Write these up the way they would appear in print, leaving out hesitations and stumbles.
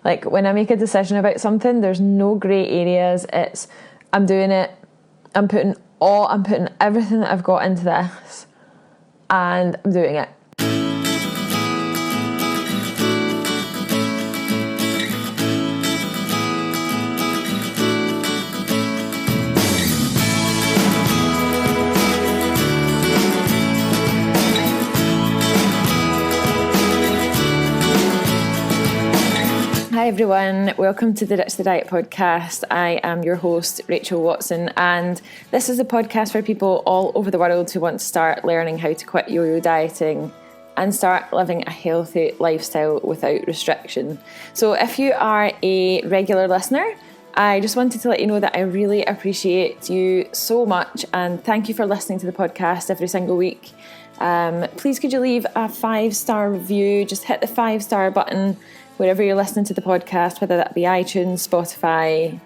Like, when I make a decision about something, there's no grey areas. It's, I'm doing it. I'm putting everything that I've got into this, and I'm doing it. Hi everyone, welcome to the Ditch the Diet podcast. I am your host, Rachael Watson, and this is a podcast for people all over the world who want to start learning how to quit yo-yo dieting and start living a healthy lifestyle without restriction. So if you are a regular listener, I just wanted to let you know that I really appreciate you so much, and thank you for listening to the podcast every single week. Please could you leave a 5-star review? Just hit the 5-star button wherever you're listening to the podcast, whether that be iTunes, Spotify,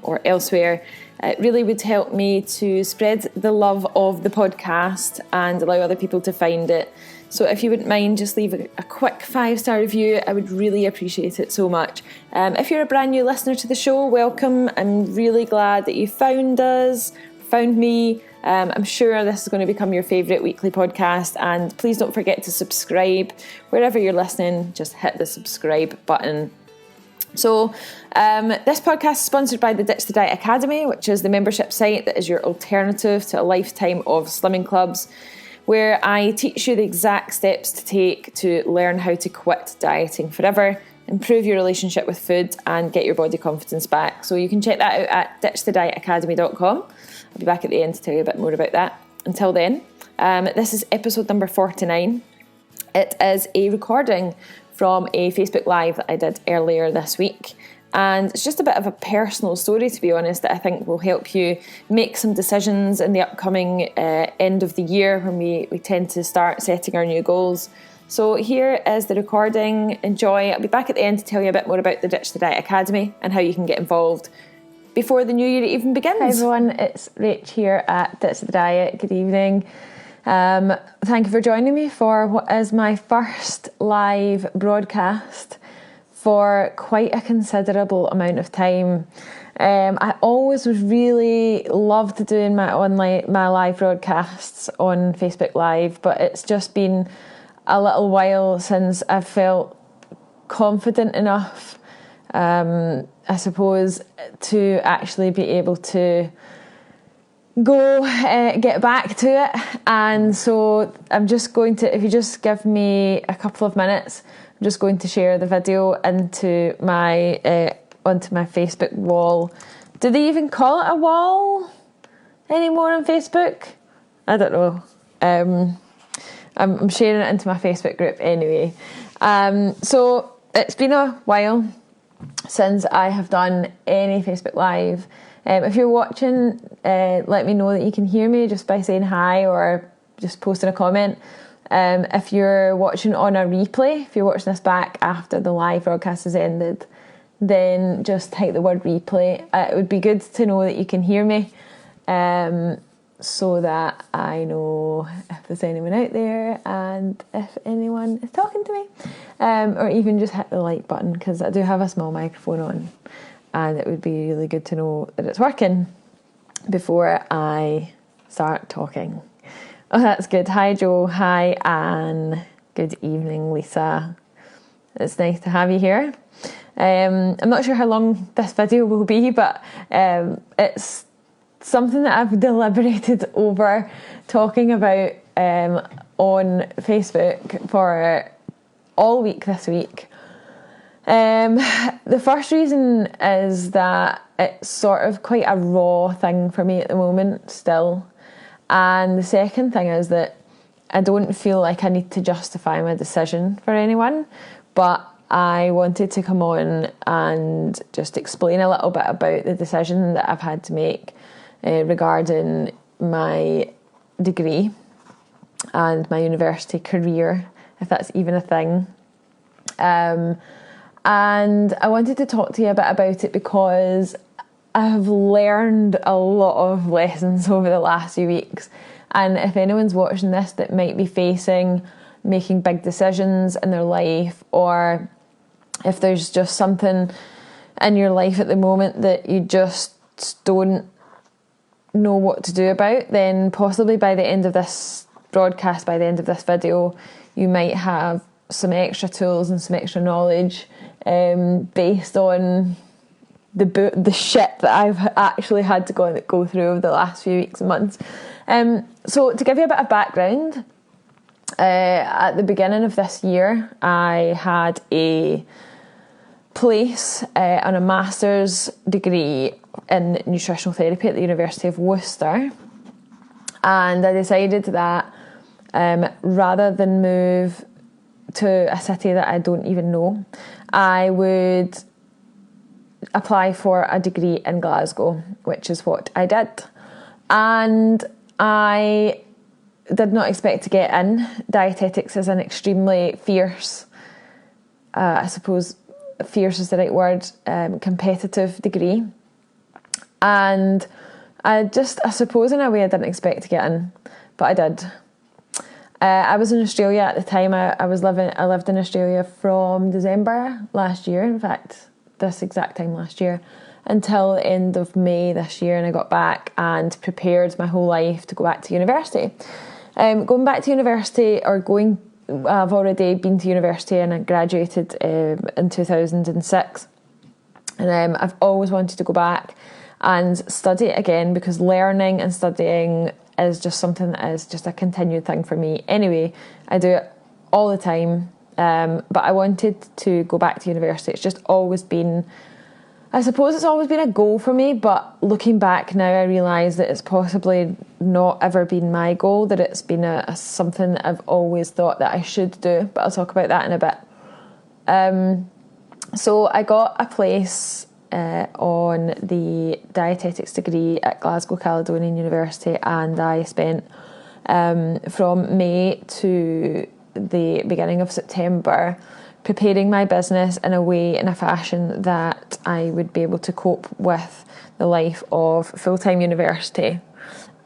or elsewhere. It really would help me to spread the love of the podcast and allow other people to find it. So if you wouldn't mind, just leave a quick 5-star review. I would really appreciate it so much. If you're a brand new listener to the show, welcome. I'm really glad that you found us, found me. I'm sure this is going to become your favourite weekly podcast, and please don't forget to subscribe. Wherever you're listening, just hit the subscribe button. So this podcast is sponsored by the Ditch the Diet Academy, which is the membership site that is your alternative to a lifetime of slimming clubs, where I teach you the exact steps to take to learn how to quit dieting forever, improve your relationship with food, and get your body confidence back. So you can check that out at ditchthedietacademy.com. I'll be back at the end to tell you a bit more about that. Until then, this is episode number 49. It is a recording from a Facebook Live that I did earlier this week. And it's just a bit of a personal story, to be honest, that I think will help you make some decisions in the upcoming end of the year when we tend to start setting our new goals. So here is the recording. Enjoy. I'll be back at the end to tell you a bit more about the Ditch the Diet Academy and how you can get involved before the new year even begins. Hi everyone, it's Rach here at Ditch the Diet. Good evening. Thank you for joining me for what is my first live broadcast for quite a considerable amount of time. I always was really loved doing my live broadcasts on Facebook Live, but it's just been a little while since I've felt confident enough, I suppose, to actually be able to go get back to it. And so I'm just going to, if you just give me a couple of minutes, I'm just going to share the video into my onto my Facebook wall. Do they even call it a wall anymore on Facebook? I don't know. I'm sharing it into my Facebook group anyway. So it's been a while since I have done any Facebook Live. If you're watching, let me know that you can hear me just by saying hi or just posting a comment. If you're watching on a replay, if you're watching this back after the live broadcast has ended, then just type the word replay. It would be good to know that you can hear me, so that I know if there's anyone out there and if anyone is talking to me, or even just hit the like button, because I do have a small microphone on and it would be really good to know that it's working before I start talking. Oh, that's good. Hi Joe, hi Anne, good evening Lisa. It's nice to have you here. I'm not sure how long this video will be, but it's something that I've deliberated over talking about on Facebook for all week this week. The first reason is that it's sort of quite a raw thing for me at the moment still. And the second thing is that I don't feel like I need to justify my decision for anyone, but I wanted to come on and just explain a little bit about the decision that I've had to make regarding my degree and my university career, if that's even a thing. And I wanted to talk to you a bit about it because I have learned a lot of lessons over the last few weeks. And if anyone's watching this that might be making big decisions in their life, or if there's just something in your life at the moment that you just don't know what to do about, then possibly by the end of this broadcast, by the end of this video, you might have some extra tools and some extra knowledge based on the shit that I've actually had to go through over the last few weeks and months. So to give you a bit of background, at the beginning of this year, I had a place on a master's degree in nutritional therapy at the University of Worcester, and I decided that rather than move to a city that I don't even know, I would apply for a degree in Glasgow, which is what I did. And I did not expect to get in. Dietetics is an extremely fierce, I suppose fierce is the right word, competitive degree. And I suppose in a way I didn't expect to get in, but I did. I was in Australia at the time. I lived in Australia from December last year, in fact, this exact time last year, until the end of May this year, and I got back and prepared my whole life to go back to university. Going back to university, I've already been to university and I graduated in 2006, and I've always wanted to go back and study it again, because learning and studying is just something that is just a continued thing for me. Anyway, I do it all the time, but I wanted to go back to university. It's just always been, I suppose it's always been a goal for me, but looking back now I realise that it's possibly not ever been my goal, that it's been something that I've always thought that I should do, but I'll talk about that in a bit. So I got a place on the dietetics degree at Glasgow Caledonian University, and I spent from May to the beginning of September preparing my business in a fashion that I would be able to cope with the life of full-time university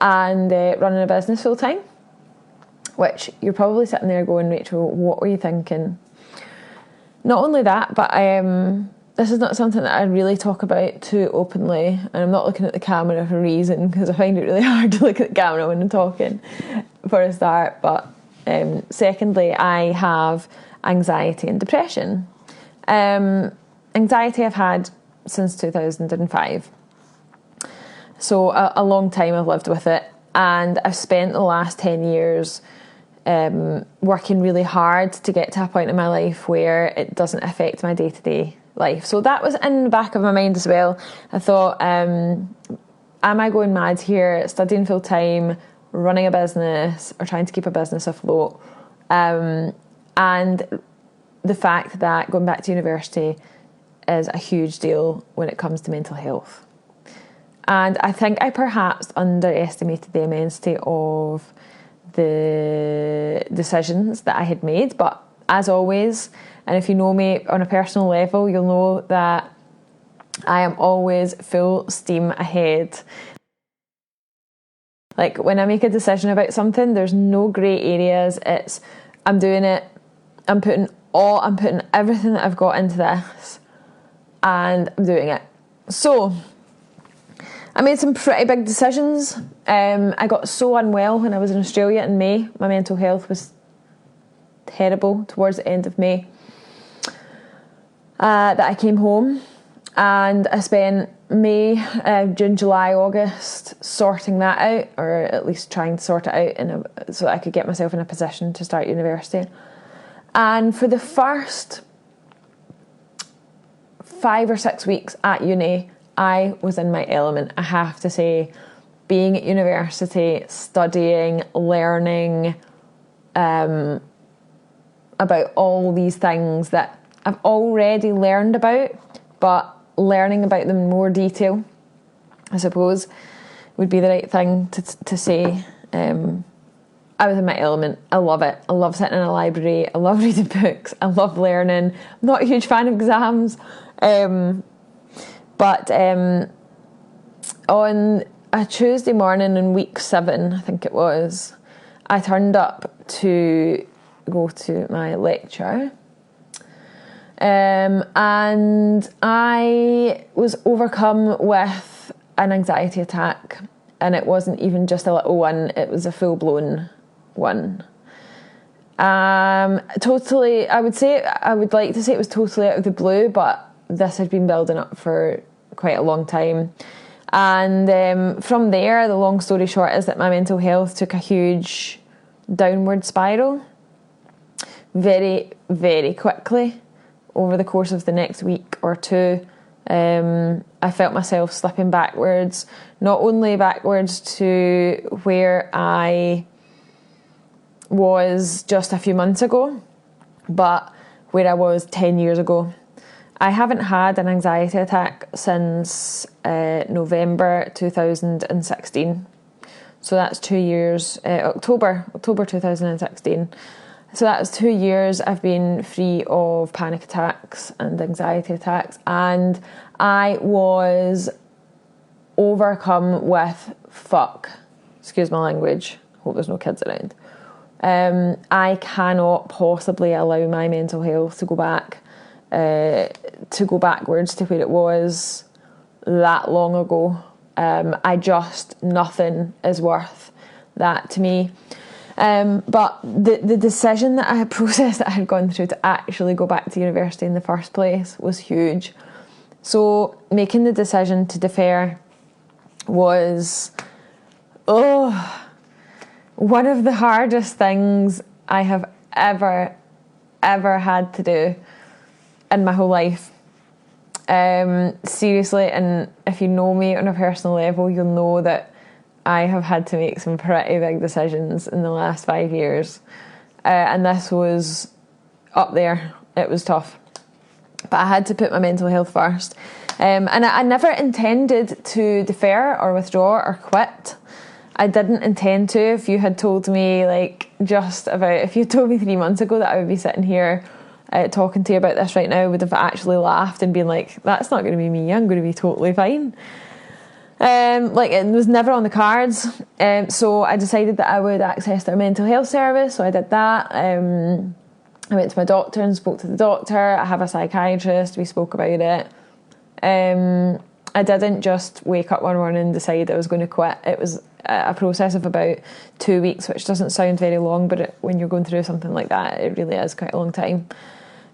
and running a business full-time, which you're probably sitting there going, Rachel, what were you thinking? Not only that, but this is not something that I really talk about too openly, and I'm not looking at the camera for a reason, because I find it really hard to look at the camera when I'm talking, for a start. But secondly, I have anxiety and depression. Anxiety I've had since 2005, so a long time I've lived with it, and I've spent the last 10 years working really hard to get to a point in my life where it doesn't affect my day-to-day life. So that was in the back of my mind as well. I thought, am I going mad here, studying full time, running a business, or trying to keep a business afloat? And the fact that going back to university is a huge deal when it comes to mental health. And I think I perhaps underestimated the immensity of the decisions that I had made, but as always, and if you know me on a personal level, you'll know that I am always full steam ahead. Like, when I make a decision about something, there's no grey areas. It's, I'm doing it, I'm putting everything that I've got into this, and I'm doing it. So I made some pretty big decisions. I got so unwell when I was in Australia in May. My mental health was terrible towards the end of May, that I came home, and I spent May, June, July, August sorting that out, or at least trying to sort it out so that I could get myself in a position to start university. And for the first 5 or 6 weeks at uni, I was in my element, I have to say. Being at university, studying, learning about all these things that I've already learned about, but learning about them in more detail, I suppose, would be the right thing to say. I was in my element. I love it. I love sitting in a library. I love reading books. I love learning. I'm not a huge fan of exams. But on a Tuesday morning in week 7, I think it was, I turned up to go to my lecture. And I was overcome with an anxiety attack, and it wasn't even just a little one, it was a full-blown one. Totally, I would like to say it was totally out of the blue, but this had been building up for quite a long time. And from there, the long story short is that my mental health took a huge downward spiral very, very quickly over the course of the next week or two. I felt myself slipping backwards, not only backwards to where I was just a few months ago, but where I was 10 years ago. I haven't had an anxiety attack since November 2016. So that's 2 years, October 2016. So that's 2 years I've been free of panic attacks and anxiety attacks, and I was overcome with excuse my language, hope there's no kids around. I cannot possibly allow my mental health to go backwards to where it was that long ago. Nothing is worth that to me. But the decision that I had processed, that I had gone through to actually go back to university in the first place was huge. So making the decision to defer was, one of the hardest things I have ever had to do in my whole life. Seriously, and if you know me on a personal level, you'll know that I have had to make some pretty big decisions in the last 5 years. And this was up there. It was tough. But I had to put my mental health first. And I never intended to defer or withdraw or quit. I didn't intend to. If you had told me, if you told me 3 months ago that I would be sitting here talking to you about this right now, I would have actually laughed and been like, that's not going to be me, I'm going to be totally fine. It was never on the cards. So I decided that I would access their mental health service, so I did that. I went to my doctor and spoke to the doctor. I have a psychiatrist, we spoke about it. I didn't just wake up one morning and decide I was going to quit. It was a process of about 2 weeks, which doesn't sound very long, but when you're going through something like that, it really is quite a long time.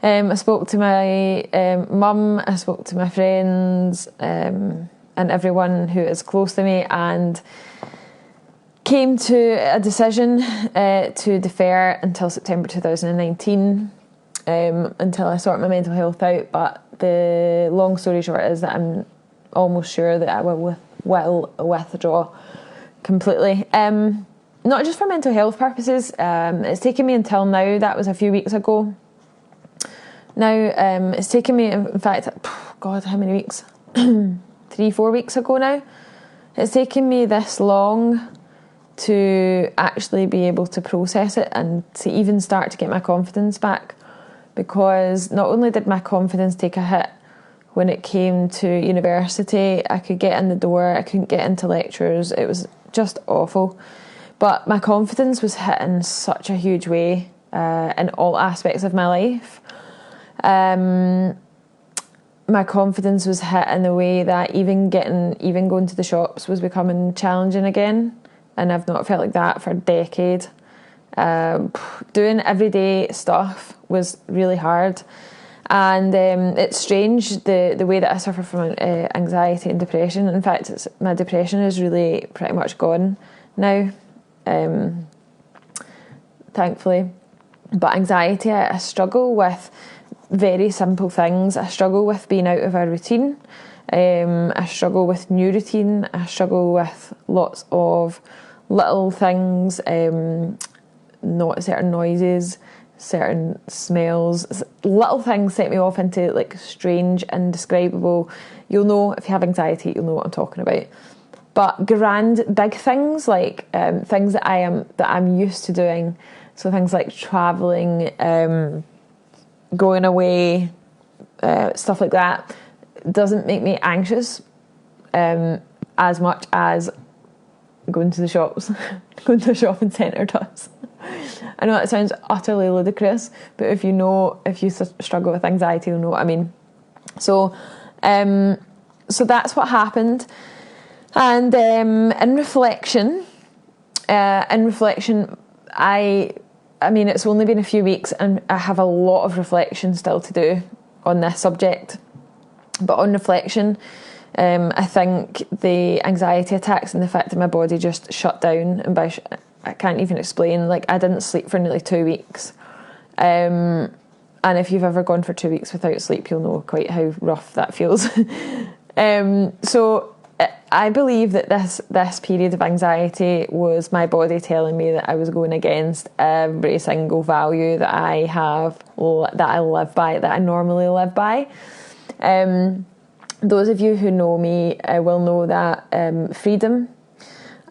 I spoke to my mum, I spoke to my friends, and everyone who is close to me, and came to a decision to defer until September 2019, until I sort my mental health out. But the long story short is that I'm almost sure that I will withdraw completely. Not just for mental health purposes. It's taken me until now. That was a few weeks ago. Now it's taken me, in fact, God, how many weeks? 3-4 weeks ago now. It's taken me this long to actually be able to process it and to even start to get my confidence back, because not only did my confidence take a hit when it came to university, I could get in the door, I couldn't get into lectures, it was just awful, but my confidence was hit in such a huge way in all aspects of my life. My confidence was hit in the way that even going to the shops was becoming challenging again, and I've not felt like that for a decade. Doing everyday stuff was really hard, and it's strange the way that I suffer from anxiety and depression. In fact, my depression is really pretty much gone now, thankfully. But anxiety, I struggle with very simple things. I struggle with being out of a routine. I struggle with new routine. I struggle with lots of little things, not certain noises, certain smells. Little things set me off into strange, indescribable. You'll know if you have anxiety, you'll know what I'm talking about. But big things, things that I'm used to doing. So things like travelling, going away, stuff like that, doesn't make me anxious as much as going to the shops, going to a shopping centre does. I know that sounds utterly ludicrous, but if you struggle with anxiety, you'll know what I mean. So that's what happened. And in reflection, I mean, it's only been a few weeks and I have a lot of reflection still to do on this subject. But on reflection, I think the anxiety attacks and the fact that my body just shut down, and I can't even explain, like I didn't sleep for nearly 2 weeks. And if you've ever gone for 2 weeks without sleep, you'll know quite how rough that feels. So I believe that this period of anxiety was my body telling me that I was going against every single value that I have, that I live by, that I normally live by. Those of you who know me will know that freedom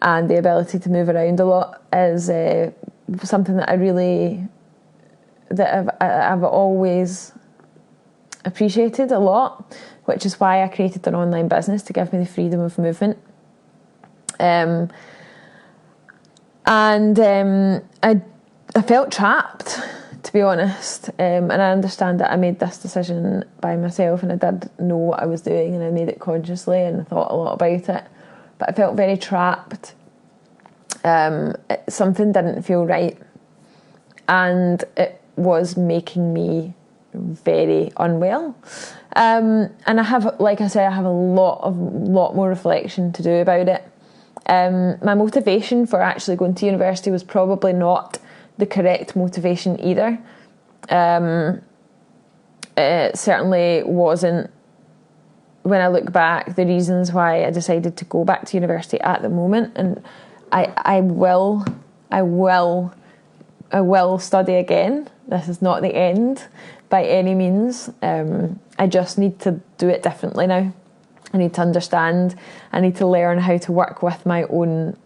and the ability to move around a lot is something that I've always appreciated a lot, which is why I created an online business to give me the freedom of movement. I felt trapped, to be honest, and I understand that I made this decision by myself, and I did know what I was doing, and I made it consciously, and I thought a lot about it, but I felt very trapped. Something didn't feel right, and it was making me very unwell. And I have, like I say, I have a lot more reflection to do about it. My motivation for actually going to university was probably not the correct motivation either. It certainly wasn't, when I look back, the reasons why I decided to go back to university at the moment. And I will study again. This is not the end by any means. I just need to do it differently now. I need to understand. I need to learn how to work with my own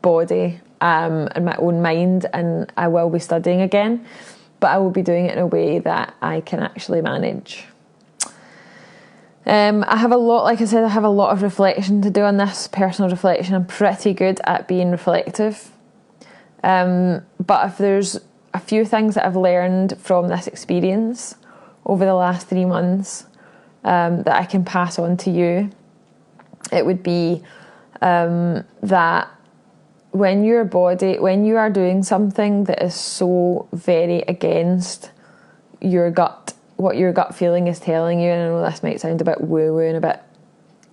body and my own mind, and I will be studying again, but I will be doing it in a way that I can actually manage. I have a lot, like I said, I have a lot of reflection to do on this, personal reflection. I'm pretty good at being reflective. But if there's a few things that I've learned from this experience over the last 3 months that I can pass on to you, it would be that when you are doing something that is so very against your gut, what your gut feeling is telling you, and I know this might sound a bit woo-woo and a bit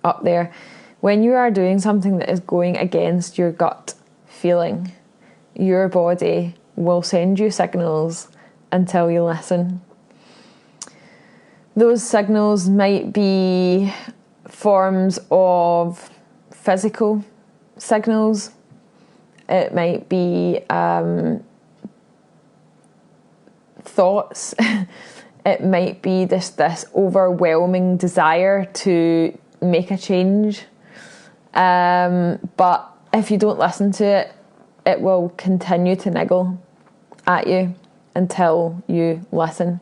up there, when you are doing something that is going against your gut feeling, your body will send you signals until you listen. Those signals might be forms of physical signals. It might be thoughts. It might be this overwhelming desire to make a change. But if you don't listen to it, it will continue to niggle at you until you listen.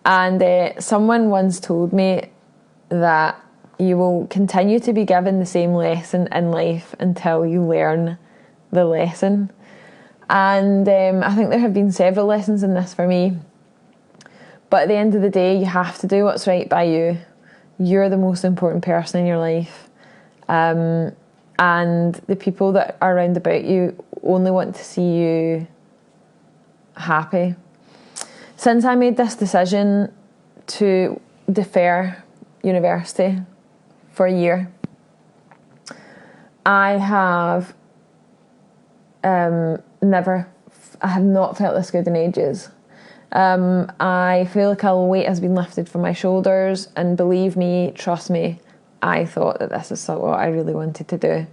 And someone once told me that you will continue to be given the same lesson in life until you learn the lesson. And I think there have been several lessons in this for me. But at the end of the day, you have to do what's right by you. You're the most important person in your life. And the people that are around about you only want to see you happy. Since I made this decision to defer university for a year, I have not felt this good in ages. I feel like a weight has been lifted from my shoulders, and believe me, trust me, I thought that this is what I really wanted to do.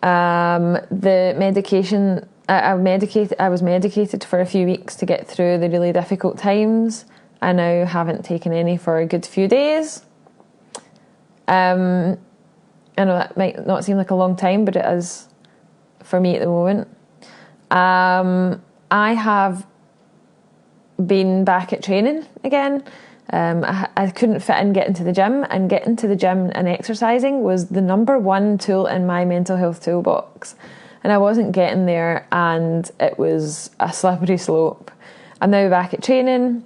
The medication, I was medicated for a few weeks to get through the really difficult times. I now haven't taken any for a good few days. I know that might not seem like a long time, but it is for me at the moment. I have been back at training again. I couldn't fit in getting to the gym, and getting to the gym and exercising was the number one tool in my mental health toolbox. and I wasn't getting there, and it was a slippery slope. I'm now back at training.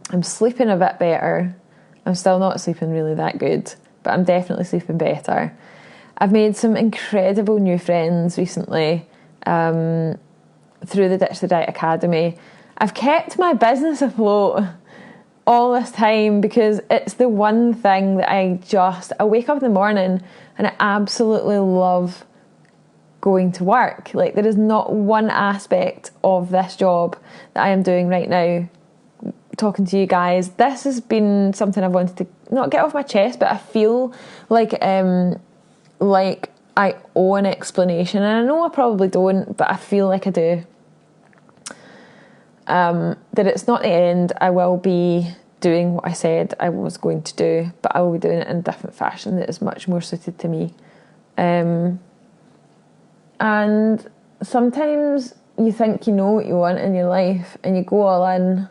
I'm sleeping a bit better. I'm still not sleeping really that good, but I'm definitely sleeping better. I've made some incredible new friends recently through the Ditch the Diet Academy. I've kept my business afloat all this time because it's the one thing that I wake up in the morning and I absolutely love going to work. Like, there is not one aspect of this job that I am doing right now, talking to you guys. This has been something I've wanted to not get off my chest, but I feel like I owe an explanation, and I know I probably don't, but I feel like I do. That it's not the end. I will be doing what I said I was going to do, but I will be doing it in a different fashion that is much more suited to me. And sometimes you think you know what you want in your life, and you go all in,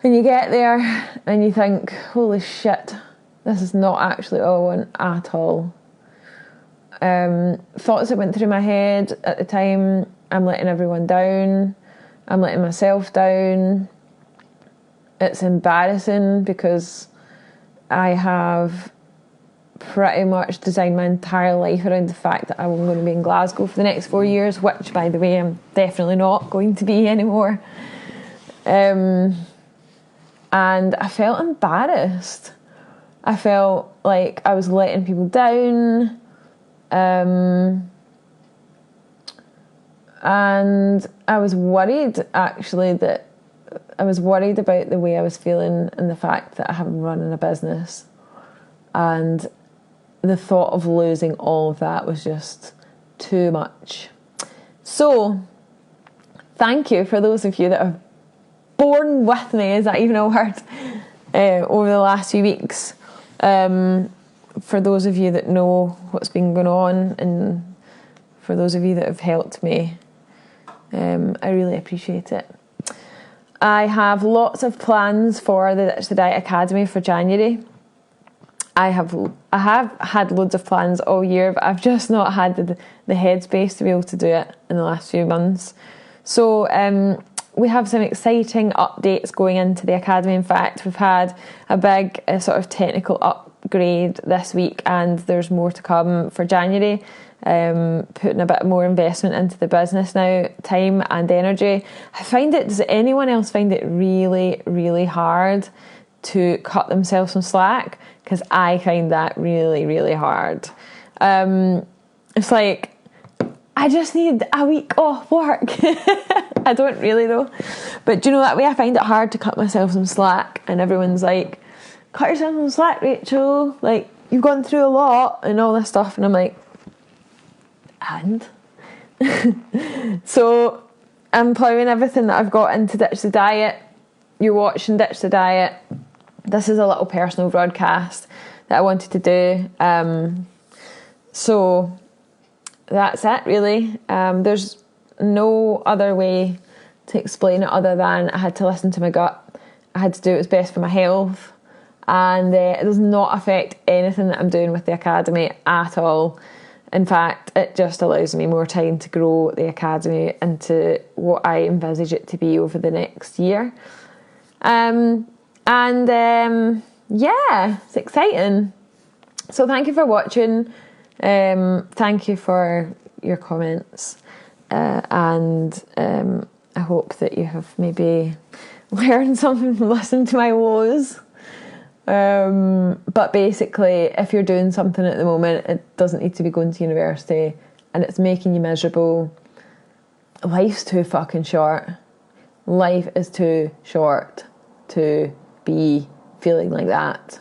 and you get there and you think, holy shit, this is not actually all I want at all. Thoughts that went through my head at the time: I'm letting everyone down, I'm letting myself down. It's embarrassing because I have pretty much designed my entire life around the fact that I'm going to be in Glasgow for the next 4 years, which, by the way, I'm definitely not going to be anymore. And I felt embarrassed. I felt like I was letting people down. And I was worried, actually, about the way I was feeling and the fact that I haven't run a business. And the thought of losing all of that was just too much. So, thank you for those of you that have borne with me, is that even a word, over the last few weeks. For those of you that know what's been going on, and for those of you that have helped me, I really appreciate it. I have lots of plans for the Ditch the Diet Academy for January. I have had loads of plans all year, but I've just not had the headspace to be able to do it in the last few months. So we have some exciting updates going into the academy. In fact, we've had a big sort of technical upgrade this week, and there's more to come for January. Putting a bit more investment into the business now, time and energy. Does anyone else find it really, really hard to cut themselves some slack? Because I find that really, really hard. It's like, I just need a week off work. I don't really though. But do you know, that way I find it hard to cut myself some slack, and everyone's like, cut yourself some slack, Rachel. Like, you've gone through a lot and all this stuff. And I'm like, and? So I'm ploughing everything that I've got into Ditch the Diet. You're watching Ditch the Diet. This is a little personal broadcast that I wanted to do. So that's it, really. There's no other way to explain it other than I had to listen to my gut. I had to do what was best for my health. And it does not affect anything that I'm doing with the academy at all. In fact, it just allows me more time to grow the academy into what I envisage it to be over the next year. Yeah, it's exciting. So thank you for watching. Thank you for your comments. And I hope that you have maybe learned something from listening to my woes. But basically, if you're doing something at the moment, it doesn't need to be going to university, and it's making you miserable. Life's too fucking short. Life is too short to be feeling like that.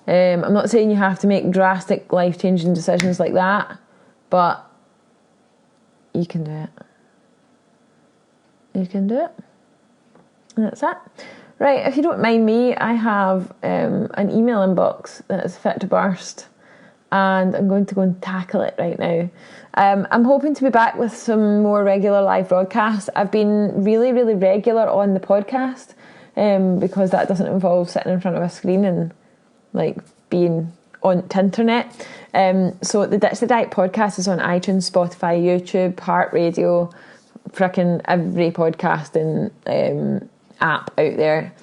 I'm not saying you have to make drastic life-changing decisions like that, but you can do it. You can do it. And that's it. Right, if you don't mind me, I have an email inbox that is fit to burst, and I'm going to go and tackle it right now. I'm hoping to be back with some more regular live broadcasts. I've been really, really regular on the podcast because that doesn't involve sitting in front of a screen and like being on the internet. So the Ditch the Diet podcast is on iTunes, Spotify, YouTube, Heart Radio, fricking every podcasting app out there.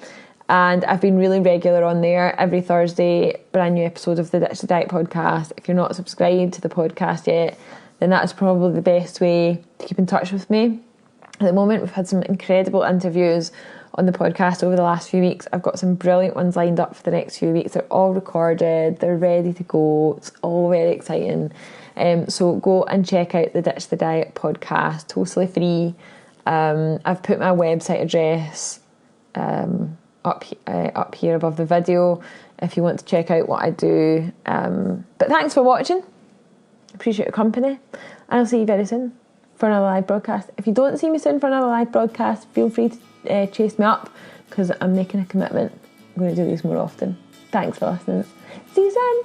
And I've been really regular on there. Every Thursday, brand new episode of the Ditch the Diet podcast. If you're not subscribed to the podcast yet, then that's probably the best way to keep in touch with me. At the moment, we've had some incredible interviews on the podcast over the last few weeks. I've got some brilliant ones lined up for the next few weeks. They're all recorded, they're ready to go. It's all very exciting. So go and check out the Ditch the Diet podcast, totally free. I've put my website address up here above the video if you want to check out what I do. But thanks for watching. Appreciate your company, and I'll see you very soon for another live broadcast. If you don't see me soon for another live broadcast, feel free to chase me up, because I'm making a commitment. I'm going to do these more often. Thanks for listening. See you soon.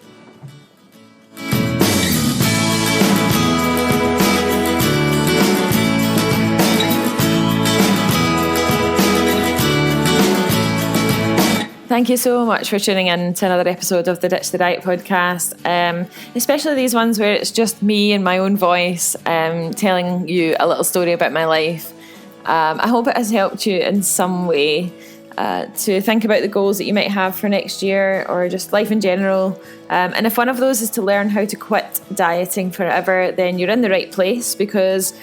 Thank you so much for tuning in to another episode of the Ditch the Diet podcast, especially these ones where it's just me and my own voice telling you a little story about my life. I hope it has helped you in some way to think about the goals that you might have for next year, or just life in general. And if one of those is to learn how to quit dieting forever, then you're in the right place, because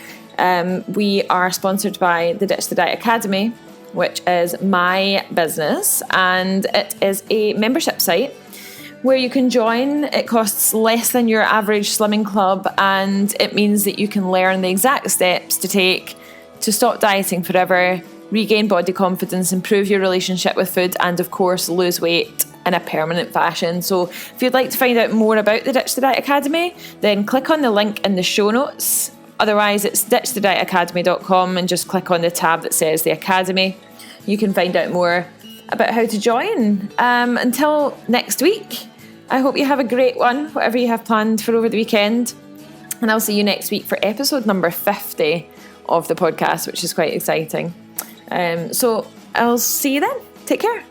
we are sponsored by the Ditch the Diet Academy, which is my business, and it is a membership site where you can join. It costs less than your average slimming club, and it means that you can learn the exact steps to take to stop dieting forever, regain body confidence, improve your relationship with food, and of course lose weight in a permanent fashion. So if you'd like to find out more about the Ditch the Diet Academy, then click on the link in the show notes. Otherwise, it's ditchthedietacademy.com, and just click on the tab that says the Academy. You can find out more about how to join. Until next week, I hope you have a great one, whatever you have planned for over the weekend. And I'll see you next week for episode number 50 of the podcast, which is quite exciting. So I'll see you then. Take care.